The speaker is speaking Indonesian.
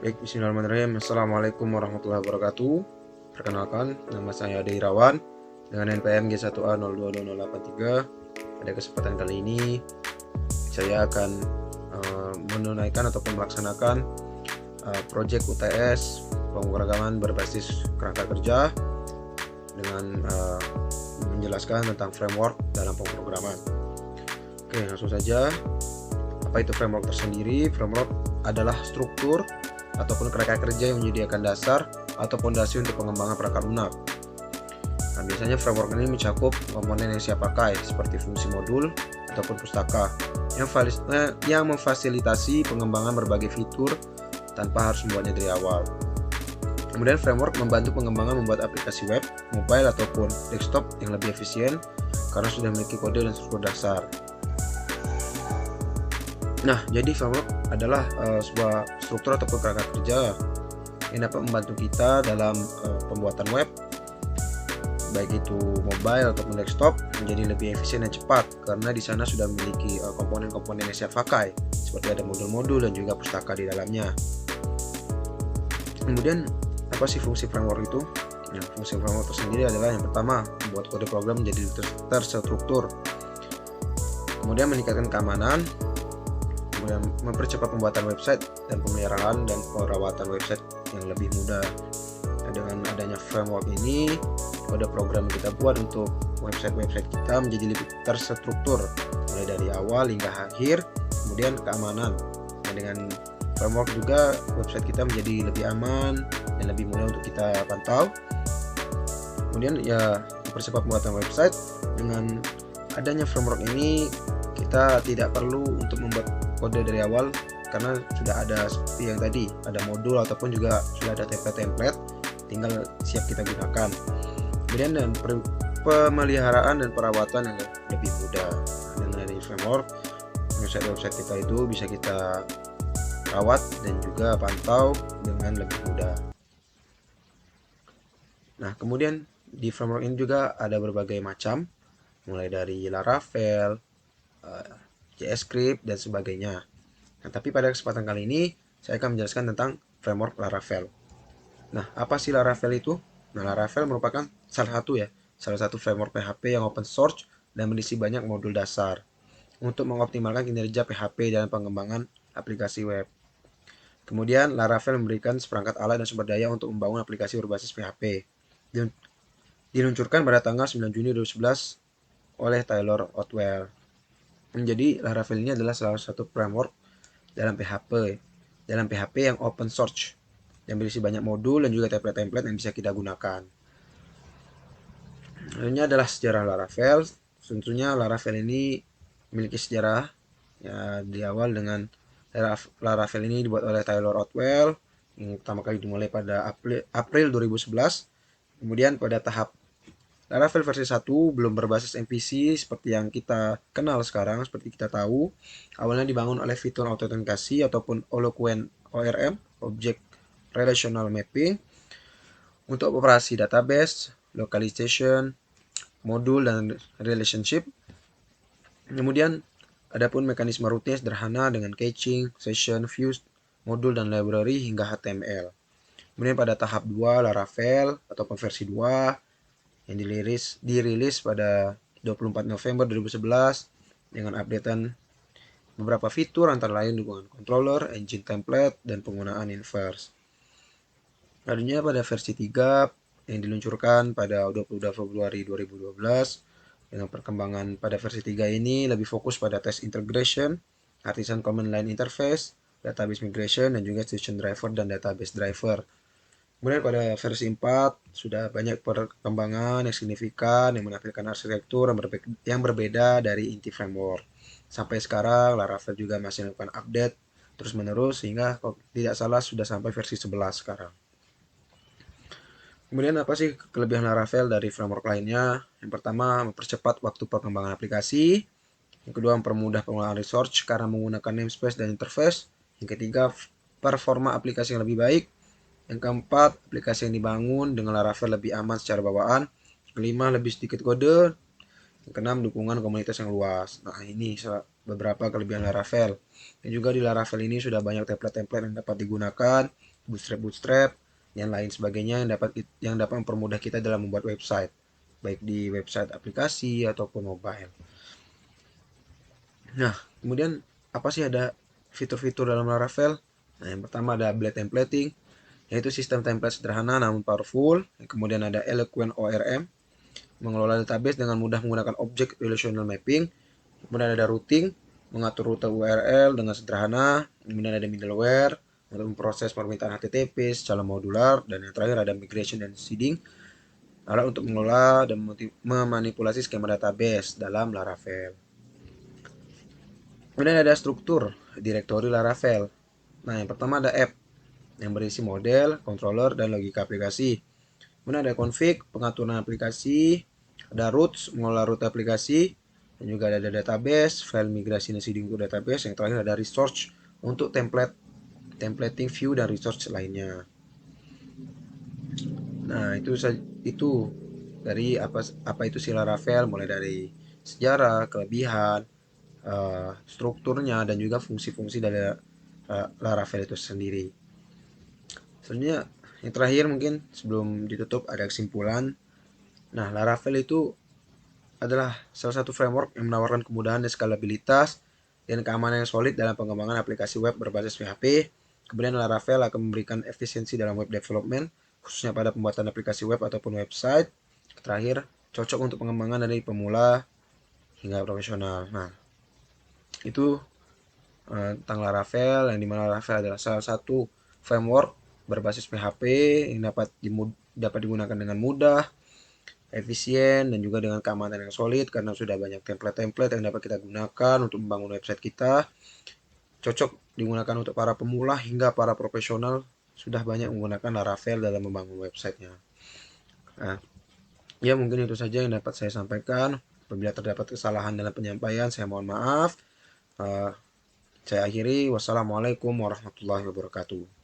Baik, bismillahirrahmanirrahim. Assalamualaikum warahmatullahi wabarakatuh. Perkenalkan, nama saya Ade Irawan dengan NPM G1A022083. Pada kesempatan kali ini, saya akan menunaikan ataupun melaksanakan proyek UTS pemrograman berbasis kerangka kerja dengan menjelaskan tentang framework dalam pemrograman. Oke, langsung saja. Apa itu framework tersendiri? Framework adalah struktur ataupun kerangka kerja yang menyediakan dasar atau fondasi untuk pengembangan perangkat lunak. Nah, biasanya framework ini mencakup komponen yang siap pakai seperti fungsi modul ataupun pustaka yang memfasilitasi pengembangan berbagai fitur tanpa harus membuatnya dari awal. Kemudian framework membantu pengembangan membuat aplikasi web, mobile ataupun desktop yang lebih efisien karena sudah memiliki kode dan struktur dasar. Nah, jadi framework adalah sebuah struktur ataupun kerangka kerja yang dapat membantu kita dalam pembuatan web, baik itu mobile ataupun desktop, menjadi lebih efisien dan cepat karena di sana sudah memiliki komponen-komponen yang siap pakai, seperti ada modul-modul dan juga pustaka di dalamnya. Kemudian, apa sih fungsi framework itu? Nah, fungsi framework tersendiri adalah yang pertama, membuat kode program menjadi terstruktur, kemudian meningkatkan keamanan, kemudian mempercepat pembuatan website dan pemeliharaan dan perawatan website yang lebih mudah. Nah, dengan adanya framework ini, kode program yang kita buat untuk website kita menjadi lebih terstruktur mulai dari awal hingga akhir, kemudian keamanan. Nah, dengan framework juga website kita menjadi lebih aman dan lebih mudah untuk kita pantau. Kemudian ya, mempercepat pembuatan website. Dengan adanya framework ini, kita tidak perlu untuk membuat kode dari awal karena sudah ada seperti yang tadi, ada modul ataupun juga sudah ada template, tinggal siap kita gunakan. Kemudian dan pemeliharaan dan perawatan yang lebih mudah. Dengan adanya framework, website kita itu bisa kita rawat dan juga pantau dengan lebih mudah. Nah, kemudian di framework ini juga ada berbagai macam, mulai dari Laravel, JavaScript, dan sebagainya. Nah, tapi pada kesempatan kali ini, saya akan menjelaskan tentang framework Laravel. Nah, apa sih Laravel itu? Nah, Laravel merupakan salah satu framework PHP yang open source dan berisi banyak modul dasar untuk mengoptimalkan kinerja PHP dalam pengembangan aplikasi web. Kemudian, Laravel memberikan seperangkat alat dan sumber daya untuk membangun aplikasi berbasis PHP. Diluncurkan pada tanggal 9 Juni 2011 oleh Taylor Otwell. Jadi, Laravel ini adalah salah satu framework dalam PHP yang open source yang berisi banyak modul dan juga template-template yang bisa kita gunakan. Ini adalah sejarah Laravel. Tentunya Laravel ini memiliki sejarah ya, di awal dengan Laravel ini dibuat oleh Taylor Otwell yang pertama kali dimulai pada April 2011. Kemudian pada tahap Laravel versi 1 belum berbasis MVC seperti yang kita kenal sekarang, seperti kita tahu. Awalnya dibangun oleh fitur autentikasi ataupun Eloquent ORM, Object Relational Mapping, untuk operasi database, localization, modul, dan relationship. Kemudian, adapun mekanisme rutin sederhana dengan caching, session, views, modul, dan library hingga HTML. Kemudian pada tahap 2, Laravel ataupun versi 2 yang dirilis pada 24 November 2011 dengan updatean beberapa fitur antara lain dukungan controller, engine template, dan penggunaan inverse. Selanjutnya pada versi 3 yang diluncurkan pada 22 Februari 2012 dengan perkembangan pada versi 3 ini lebih fokus pada test integration, artisan command line interface, database migration, dan juga session driver dan database driver. Kemudian pada versi 4 sudah banyak perkembangan yang signifikan yang menampilkan arsitektur yang berbeda dari inti framework. Sampai sekarang Laravel juga masih melakukan update terus-menerus sehingga kalau tidak salah sudah sampai versi 11 sekarang. Kemudian apa sih kelebihan Laravel dari framework lainnya? Yang pertama, mempercepat waktu perkembangan aplikasi. Yang kedua, mempermudah pengolahan resource karena menggunakan namespace dan interface. Yang ketiga, performa aplikasi yang lebih baik. Yang keempat, aplikasi yang dibangun dengan Laravel lebih aman secara bawaan. Kelima, lebih sedikit kode. Yang keenam, dukungan komunitas yang luas. Nah, ini beberapa kelebihan Laravel. Dan juga di Laravel ini sudah banyak template-template yang dapat digunakan, bootstrap, dan lain sebagainya yang dapat mempermudah kita dalam membuat website, baik di website aplikasi ataupun mobile. Nah, kemudian apa sih ada fitur-fitur dalam Laravel? Nah, yang pertama ada blade templating, yaitu sistem template sederhana namun powerful. Kemudian ada eloquent ORM, mengelola database dengan mudah menggunakan object relational mapping. Kemudian ada routing, mengatur rute URL dengan sederhana. Kemudian ada middleware, untuk memproses permintaan HTTP secara modular. Dan yang terakhir ada migration dan seeding, alat untuk mengelola dan memanipulasi skema database dalam Laravel. Kemudian ada struktur direktori Laravel. Nah, yang pertama ada app yang berisi model, controller, dan logika aplikasi. Kemudian ada config, pengaturan aplikasi, ada routes, mengelola rute aplikasi, dan juga ada database, file migrasi dan seeding ke database. Yang terakhir ada resource untuk templating view dan resource lainnya. Nah, itu dari apa itu si Laravel, mulai dari sejarah, kelebihan, strukturnya, dan juga fungsi-fungsi dari Laravel itu sendiri. Selanjutnya, yang terakhir mungkin sebelum ditutup ada kesimpulan. Nah, Laravel itu adalah salah satu framework yang menawarkan kemudahan dan skalabilitas dan keamanan yang solid dalam pengembangan aplikasi web berbasis PHP. Kemudian Laravel akan memberikan efisiensi dalam web development, khususnya pada pembuatan aplikasi web ataupun website. Terakhir, cocok untuk pengembangan dari pemula hingga profesional. Nah, itu tentang Laravel, yang dimana Laravel adalah salah satu framework berbasis PHP yang dapat digunakan dengan mudah, efisien, dan juga dengan keamanan yang solid karena sudah banyak template-template yang dapat kita gunakan untuk membangun website kita. Cocok digunakan untuk para pemula hingga para profesional, sudah banyak menggunakan Laravel dalam membangun websitenya. Nah, ya mungkin itu saja yang dapat saya sampaikan. Apabila terdapat kesalahan dalam penyampaian, saya mohon maaf. Saya akhiri. Wassalamualaikum warahmatullahi wabarakatuh.